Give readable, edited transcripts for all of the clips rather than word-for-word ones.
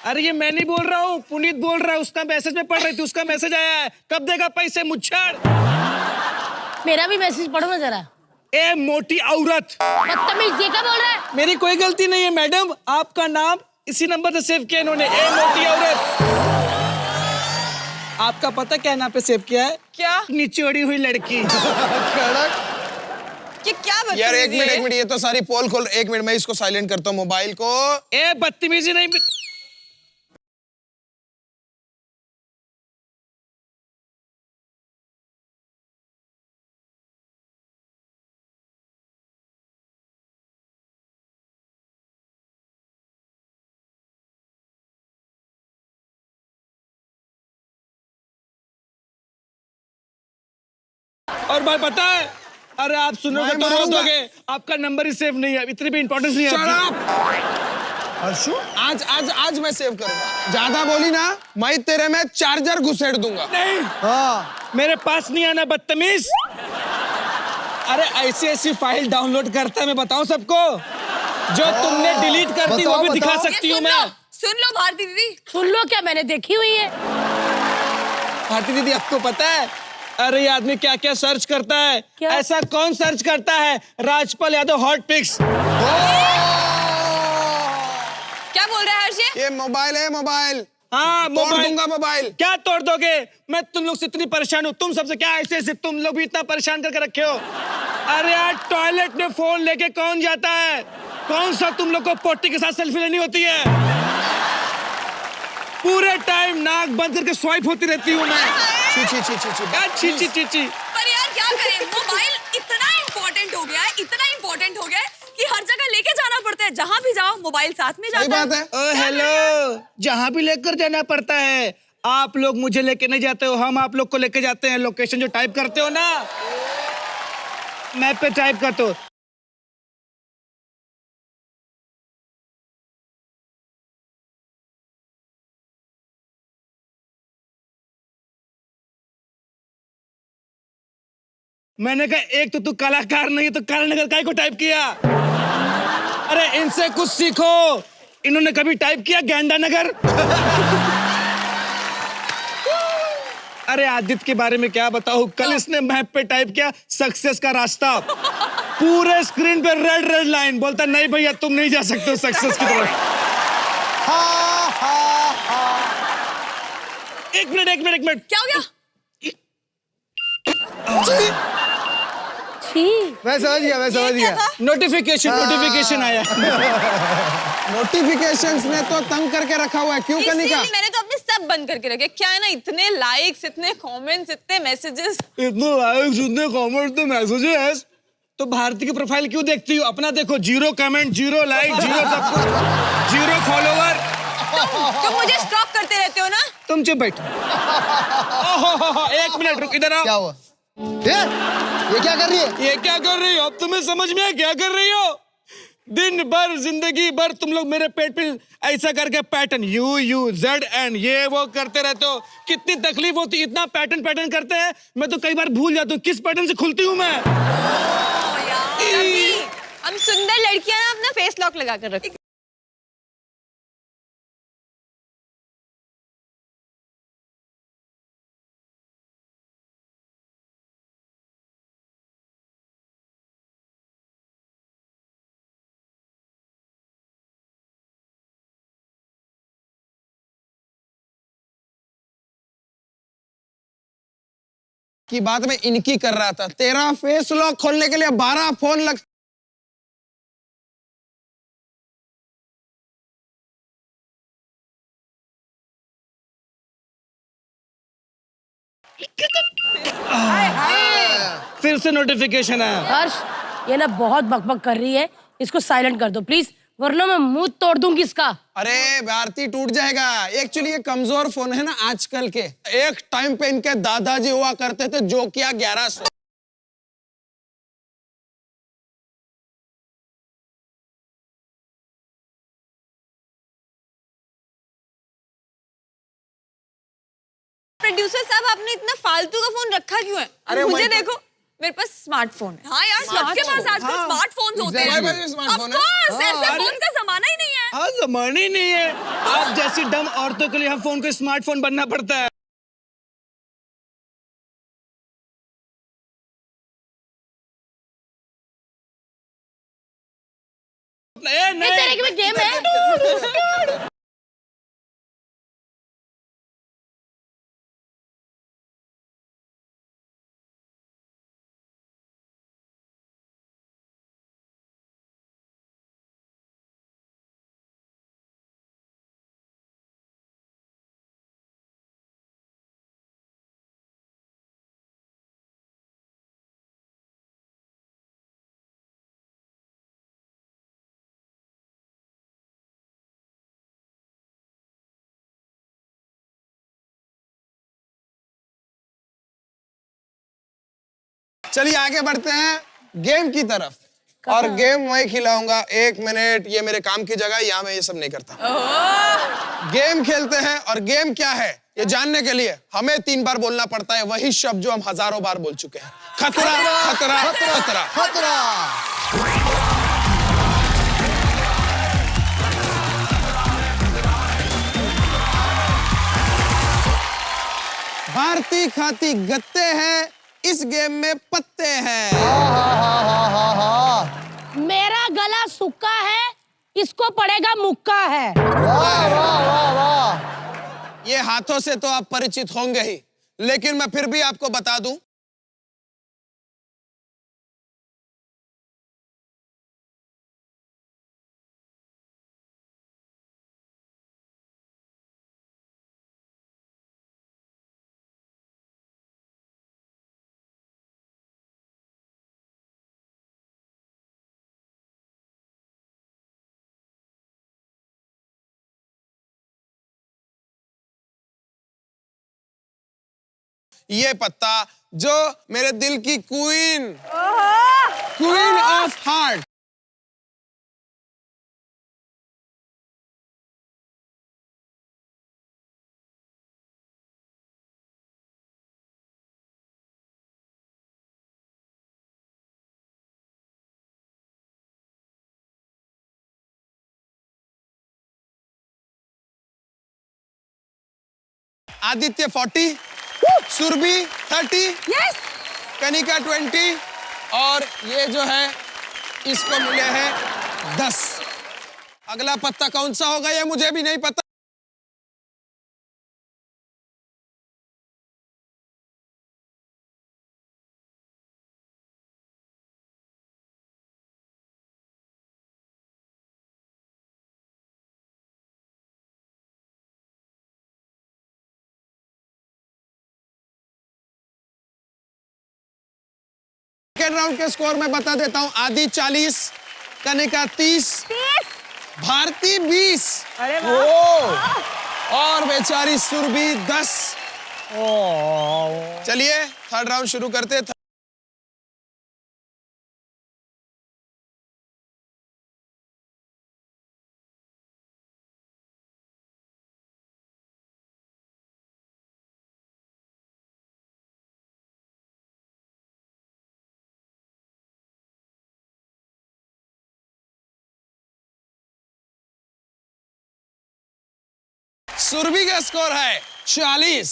अरे ये मैं नहीं बोल रहा हूँ, पुनीत बोल रहा है। उसका मैसेज में पढ़ रही थी, उसका मैसेज आया है। कब देगा पैसे मुच्छर? मेरा भी मैसेज पढ़ो ना जरा। ए मोटी औरत, बदतमीज, ये क्या बोल रहा है? मेरी कोई गलती नहीं है मैडम, आपका नाम इसी नंबर से सेव किया इन्होंने। ए मोटी औरत। आपका पता क्या नाम पे सेव किया है? क्या? निचोड़ी हुई लड़की। ये क्या बदतमीजी यार एक है? मिनट, ये तो सारी पोल खोल। एक मिनट, मैं इसको साइलेंट करता हूँ, मोबाइल को। ए बदतमीजी नहीं। और बात पता है, अरे आप सुनोगे तो रो दोगे। आपका नंबर ही सेव नहीं है, इतनी भी इंपॉर्टेंस नहीं है। हर्षु, आज मैं सेव करूंगा। ज्यादा बोली ना, मैं तेरे में चार्जर घुसेड़ दूंगा। नहीं, हाँ मेरे पास नहीं आना बदतमीज। अरे ऐसी फाइल डाउनलोड करता है, मैं बताऊं सबको। जो तुमने डिलीट कर दी वो भी दिखा सकती हूँ मैं। सुन लो भारती दीदी। सुन लो क्या, मैंने देखी हुई है। भारती दीदी आपको पता है, अरे ये आदमी क्या क्या सर्च करता है? क्या? ऐसा कौन सर्च करता है? Rajpal Yadav hot pics. क्या बोल रहा है हर्ष ये? ये मोबाइल है, मोबाइल। हाँ तोड़ दूंगा मोबाइल। क्या तोड़ दोगे? मैं तुम लोग से इतनी परेशान हूँ, तुम सबसे क्या ऐसे तुम लोग भी इतना परेशान करके रखे हो। अरे यार टॉयलेट में फोन लेके कौन जाता है? कौन सा तुम लोग को पोटी के साथ सेल्फी लेनी होती है? पूरे टाइम नाक बंद करके स्वाइप होती रहती हूँ मैं। ची। पर यार क्या करें, मोबाइल इतना इम्पोर्टेंट हो गया है, इतना इम्पोर्टेंट हो गया है कि हर जगह लेके जाना पड़ता है। जहाँ भी जाओ मोबाइल साथ में जाता है। सही बात है। हेलो, जहाँ भी लेकर जाना पड़ता है। आप लोग मुझे लेके नहीं जाते हो, हम आप लोग को लेके जाते हैं। लोकेशन जो टाइप करते हो ना, मैप पे टाइप करते हो। मैंने कहा एक तो तू कलाकार नहीं है तो कालनगर काहे को टाइप किया? अरे इनसे कुछ सीखो। इन्होंने कभी टाइप किया गैंडा नगर? अरे आदित्य के बारे में क्या बताऊं, कल इसने मैप पे टाइप किया सक्सेस का रास्ता। पूरे स्क्रीन पे रेड रेड लाइन। बोलता नहीं भैया तुम नहीं जा सकते हो सक्सेस की तरफ। एक मिनट। क्या हो गया? मैं समझ गया। नोटिफिकेशन आया। नोटिफिकेशंस ने तो तंग करके रखा हुआ है, क्यों करने का? मैंने तो अपने सब बंद करके रखे। क्या है ना, इतने लाइक्स, इतने कमेंट्स, इतने मैसेजेस। इतने लाइक्स, इतने कमेंट्स, इतने मैसेजेस। तो भारती की प्रोफाइल क्यों देखती हो? अपना देखो, 0 कमेंट, 0 लाइक, 0 सब कुछ, 0 फॉलोवर। तुम मुझे स्टॉप करते रहते हो ना। तुम चुप बैठो। एक मिनट रुक, इधर आओ। क्या हुआ? ये क्या कर रही है? ये क्या कर रही हो? अब तुम्हें समझ में क्या कर रही हो? दिन भर जिंदगी भर तुम लोग मेरे पेट पे ऐसा करके पैटर्न UUZN ये वो करते रहते हो। कितनी तकलीफ होती, इतना पैटर्न करते हैं। मैं तो कई बार भूल जाता हूँ किस पैटर्न से खुलती हूँ मैं। हम सुंदर लड़कियां ना अपना फेस लॉक लगा कर रखते। की बात मैं इनकी कर रहा था। तेरा फेस लॉक खोलने के लिए 12 फोन लग। फिर से नोटिफिकेशन आया। हर्ष, ये ना बहुत बकबक कर रही है, इसको साइलेंट कर दो प्लीज, वरना मैं मुंह तोड़ दूंगी इसका। अरे भारती टूट जाएगा। एक्चुअली ये कमजोर फोन है ना आजकल के। एक टाइम पे इनके दादाजी हुआ करते थे, जो किया 1100। प्रोड्यूसर साहब, आपने इतना फालतू का फोन रखा क्यों है? अरे मुझे मैं तो- देखो। मेरे पास स्मार्टफोन है। हाँ यार, सबके पास आजकल हाँ, स्मार्टफोन्स होते हैं। Exactly. मेरे पास भी स्मार्टफोन है। Of course, ऐसे अरे- फोन का जमाना ही नहीं है। हाँ, जमाना ही नहीं है। आप जैसी डम औरतों के लिए हम फोन को स्मार्टफोन बनना पड़ता है। ए, ये तेरे के भी गेम है। चलिए आगे बढ़ते हैं गेम की तरफ। और गेम मैं खिलाऊंगा। 1 मिनट, ये मेरे काम की जगह, यहाँ मैं ये सब नहीं करता। गेम खेलते हैं। और गेम क्या है ये जानने के लिए हमें 3 बार बोलना पड़ता है वही शब्द जो हम हजारों बार बोल चुके हैं। खतरा, खतरा, खतरा। खतरा। भारती खाती गत्ते हैं, इस गेम में पत्ते हैं। मेरा गला सूखा है, इसको पड़ेगा मुक्का है। वाह वाह वाह वाह। ये हाथों से तो आप परिचित होंगे ही, लेकिन मैं फिर भी आपको बता दूं, ये पत्ता जो मेरे दिल की queen, queen of heart, Aditya 40, Surabhi 30, Yes. Kanika 20 और ये जो है इसको मिले हैं 10। अगला पत्ता कौन सा होगा ये मुझे भी नहीं पता। सेकेंड राउंड के स्कोर में बता देता हूं। आदि 40, कनिका 30, भारती 20 और बेचारी सुरभि 10। चलिए थर्ड राउंड शुरू करते हैं। सुरभि का स्कोर है 40।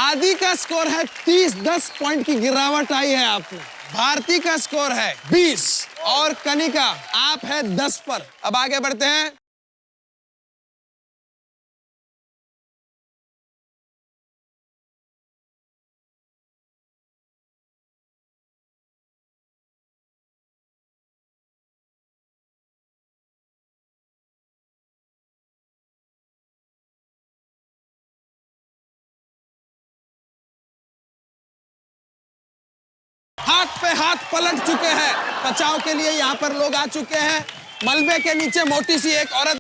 आदि का स्कोर है 30, 10 पॉइंट की गिरावट आई है आप में। भारती का स्कोर है 20 और कनिका आप है 10 पर। अब आगे बढ़ते हैं। हाथ पे हाथ पलट चुके हैं। बचाव के लिए यहाँ पर लोग आ चुके हैं। मलबे के नीचे मोटी सी एक औरत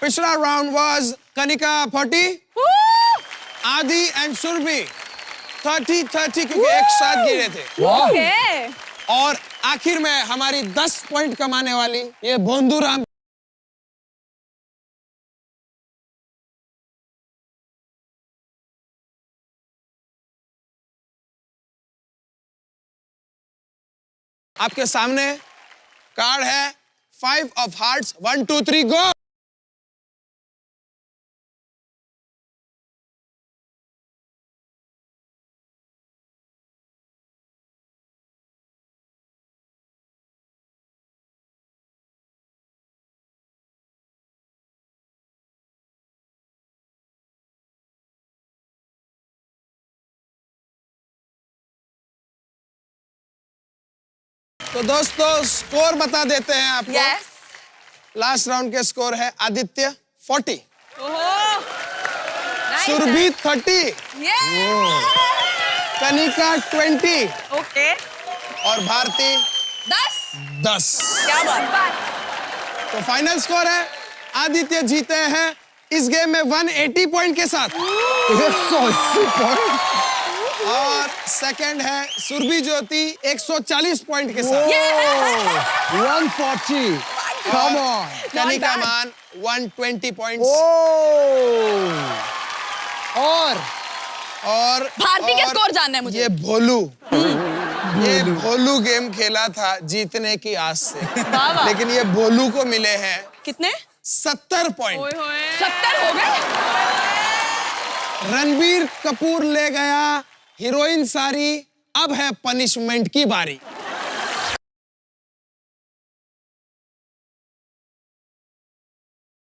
पिछला राउंड वाज कनिका 40, आदि एंड सुरभि 30-30 क्योंकि एक साथ गिरे थे। ओके और आखिर में हमारी 10 पॉइंट कमाने वाली ये बोंदूराम आपके सामने कार्ड है 5 ऑफ हार्ट्स। 1 2 3 गो। तो दोस्तों स्कोर बता देते हैं आपको। यस लास्ट राउंड के स्कोर है आदित्य 40, ओहो सुरभि 30, कनिका 20 ओके और भारती 10। क्या बात तो फाइनल स्कोर है आदित्य जीते हैं इस गेम में 180 पॉइंट के साथ 180 पॉइंट। और सेकंड है सुरभि ज्योति 140 पॉइंट के साथ। 140। Come on. कनिका मान 120 पॉइंट्स। और भारती के और स्कोर जानना है मुझे। ये भोलू गेम खेला था जीतने की आस से, वाह। लेकिन ये भोलू को मिले हैं कितने 70 पॉइंट। 70 हो गए। रणबीर कपूर ले गया हीरोइन सारी, अब है पनिशमेंट की बारी।